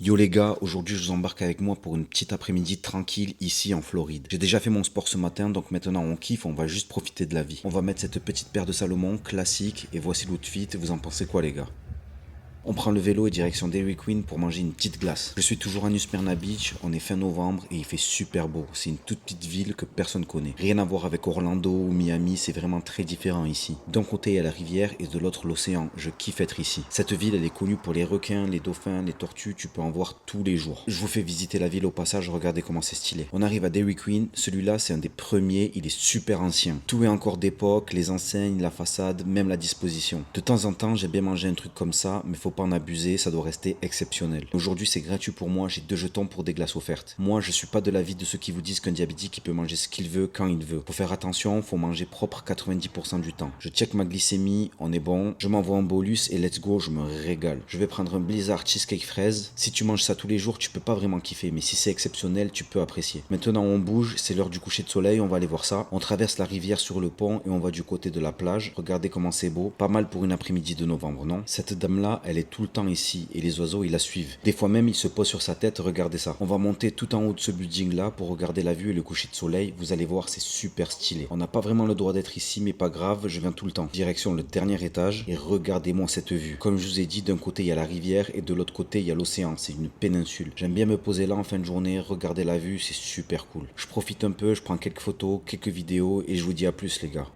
Yo les gars, aujourd'hui je vous embarque avec moi pour une petite après-midi tranquille ici en Floride. J'ai déjà fait mon sport ce matin, donc maintenant on kiffe, on va juste profiter de la vie. On va mettre cette petite paire de Salomon classique et voici l'outfit, vous en pensez quoi les gars? On prend le vélo et direction Dairy Queen pour manger une petite glace. Je suis toujours à New Smyrna Beach, on est fin novembre et il fait super beau. C'est une toute petite ville que personne connaît. Rien à voir avec Orlando ou Miami, c'est vraiment très différent ici. D'un côté il y a la rivière et de l'autre l'océan. Je kiffe être ici. Cette ville elle est connue pour les requins, les dauphins, les tortues, tu peux en voir tous les jours. Je vous fais visiter la ville au passage, regardez comment c'est stylé. On arrive à Dairy Queen, celui-là c'est un des premiers, il est super ancien. Tout est encore d'époque, les enseignes, la façade, même la disposition. De temps en temps j'ai bien mangé un truc comme ça, mais faut pas en abuser, ça doit rester exceptionnel. Aujourd'hui c'est gratuit pour moi, j'ai 2 jetons pour des glaces offertes. Moi je suis pas de l'avis de ceux qui vous disent qu'un diabétique il peut manger ce qu'il veut quand il veut. Faut faire attention, faut manger propre 90% du temps. Je check ma glycémie, on est bon, je m'envoie un bolus et let's go, je me régale. Je vais prendre un blizzard cheesecake fraise. Si tu manges ça tous les jours, tu peux pas vraiment kiffer, mais si c'est exceptionnel, tu peux apprécier. Maintenant on bouge, c'est l'heure du coucher de soleil, on va aller voir ça. On traverse la rivière sur le pont et on va du côté de la plage. Regardez comment c'est beau, pas mal pour une après-midi de novembre, non? Cette dame là, elle est tout le temps ici et les oiseaux ils la suivent. Des fois même il se pose sur sa tête, regardez ça. On va monter tout en haut de ce building là pour regarder la vue et le coucher de soleil. Vous allez voir, c'est super stylé. On n'a pas vraiment le droit d'être ici, mais pas grave, je viens tout le temps. Direction le dernier étage et regardez-moi cette vue. Comme je vous ai dit, d'un côté il y a la rivière et de l'autre côté il y a l'océan. C'est une péninsule. J'aime bien me poser là en fin de journée, regarder la vue, c'est super cool. Je profite un peu, je prends quelques photos, quelques vidéos et je vous dis à plus les gars.